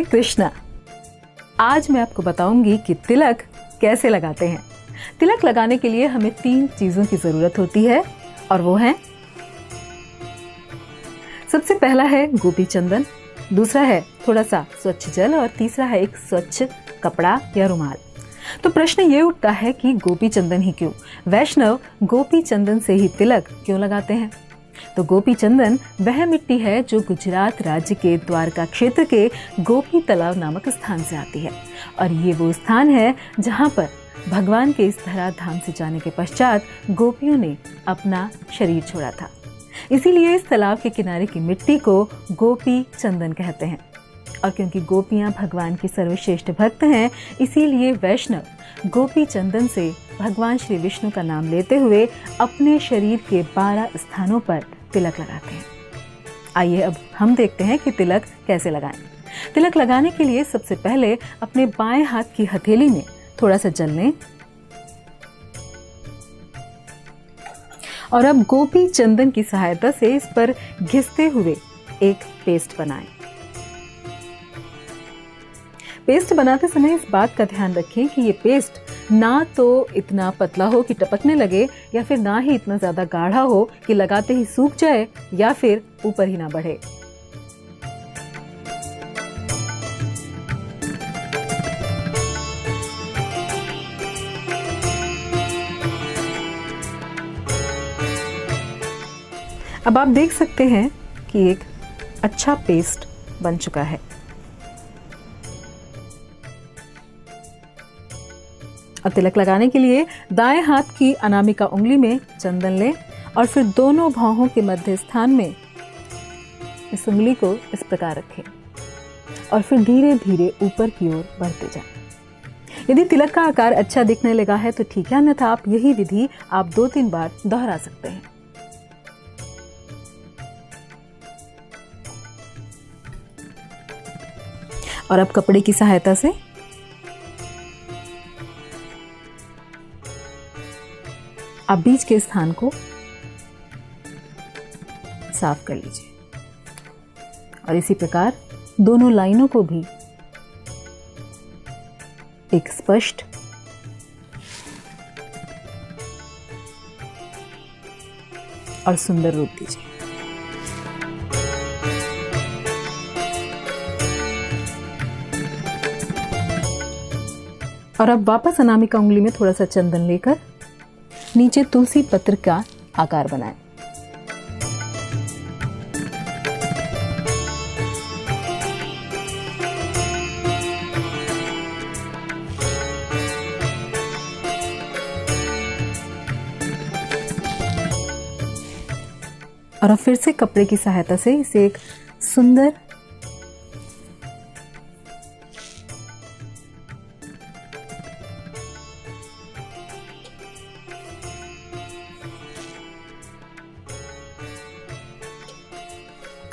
कृष्णा। आज मैं आपको बताऊंगी कि तिलक कैसे लगाते हैं। तिलक लगाने के लिए हमें 3 चीजों की जरूरत होती है और वो है, सबसे पहला है गोपी चंदन, दूसरा है थोड़ा सा स्वच्छ जल और तीसरा है एक स्वच्छ कपड़ा या रुमाल। तो प्रश्न ये उठता है कि गोपी चंदन ही क्यों? वैष्णव गोपी चंदन से ही तिलक क्यों लगाते हैं? तो गोपी चंदन वह मिट्टी है जो गुजरात राज्य के द्वारका क्षेत्र के गोपी तालाब नामक स्थान से आती है और ये वो स्थान है जहाँ पर भगवान के इस धरा धाम से जाने के पश्चात गोपियों ने अपना शरीर छोड़ा था। इसीलिए इस तालाब के किनारे की मिट्टी को गोपी चंदन कहते हैं। और क्योंकि गोपियां भगवान की सर्वश्रेष्ठ भक्त हैं, इसीलिए वैष्णव गोपी चंदन से भगवान श्री विष्णु का नाम लेते हुए अपने शरीर के 12 स्थानों पर तिलक लगाते हैं। आइए अब हम देखते हैं कि तिलक कैसे लगाएं। तिलक लगाने के लिए सबसे पहले अपने बाएं हाथ की हथेली में थोड़ा सा जल लें और अब गोपी चंदन की सहायता से इस पर घिसते हुए एक पेस्ट बनाएं। पेस्ट बनाते समय इस बात का ध्यान रखें कि ये पेस्ट ना तो इतना पतला हो कि टपकने लगे या फिर ना ही इतना ज्यादा गाढ़ा हो कि लगाते ही सूख जाए या फिर ऊपर ही ना बढ़े। अब आप देख सकते हैं कि एक अच्छा पेस्ट बन चुका है। अब तिलक लगाने के लिए दाएं हाथ की अनामिका उंगली में चंदन लें और फिर दोनों भौहों के मध्य स्थान में इस उंगली को इस प्रकार रखें और फिर धीरे धीरे ऊपर की ओर बढ़ते जाएं। यदि तिलक का आकार अच्छा दिखने लगा है तो ठीक है, अन्यथा आप यही विधि आप 2-3 बार दोहरा सकते हैं। और अब कपड़े की सहायता से आप बीच के स्थान को साफ कर लीजिए और इसी प्रकार दोनों लाइनों को भी एक स्पष्ट और सुंदर रूप दीजिए। और अब वापस अनामिका उंगली में थोड़ा सा चंदन लेकर नीचे तुलसी पत्र का आकार बनाएं। और अब फिर से कपड़े की सहायता से इसे एक सुंदर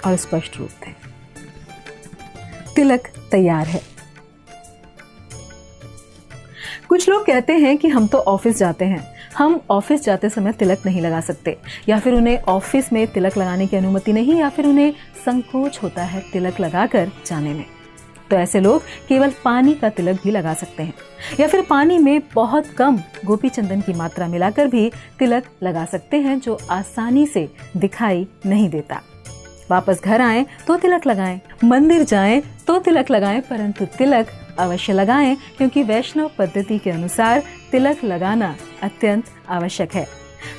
और स्पष्ट रूप दें। तिलक तैयार है। कुछ लोग कहते हैं कि हम तो ऑफिस जाते हैं, हम ऑफिस जाते समय तिलक नहीं लगा सकते, या फिर उन्हें ऑफिस में तिलक लगाने की अनुमति नहीं, या फिर उन्हें संकोच होता है तिलक लगाकर जाने में। तो ऐसे लोग केवल पानी का तिलक भी लगा सकते हैं, या फिर पानी में बहुत कम गोपी चंदन की मात्रा मिलाकर भी तिलक लगा सकते हैं, जो आसानी से दिखाई नहीं देता। वापस घर आएं तो तिलक लगाएं, मंदिर जाएं तो तिलक लगाएं, परंतु तिलक अवश्य लगाएं, क्योंकि वैष्णव पद्धति के अनुसार तिलक लगाना अत्यंत आवश्यक है।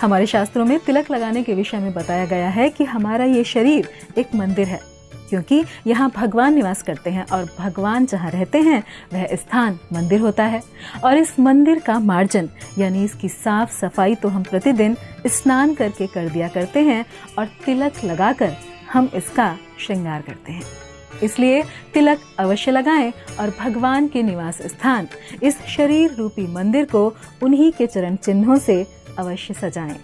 हमारे शास्त्रों में तिलक लगाने के विषय में बताया गया है कि हमारा ये शरीर एक मंदिर है, क्योंकि यहाँ भगवान निवास करते हैं और भगवान जहाँ रहते हैं वह स्थान मंदिर होता है। और इस मंदिर का मार्जन यानी इसकी साफ सफाई तो हम प्रतिदिन स्नान करके कर दिया करते हैं और तिलक लगाकर हम इसका श्रृंगार करते हैं। इसलिए तिलक अवश्य लगाएं और भगवान के निवास स्थान इस शरीर रूपी मंदिर को उन्हीं के चरण चिन्हों से अवश्य सजाएं।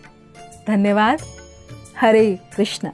धन्यवाद। हरे कृष्णा।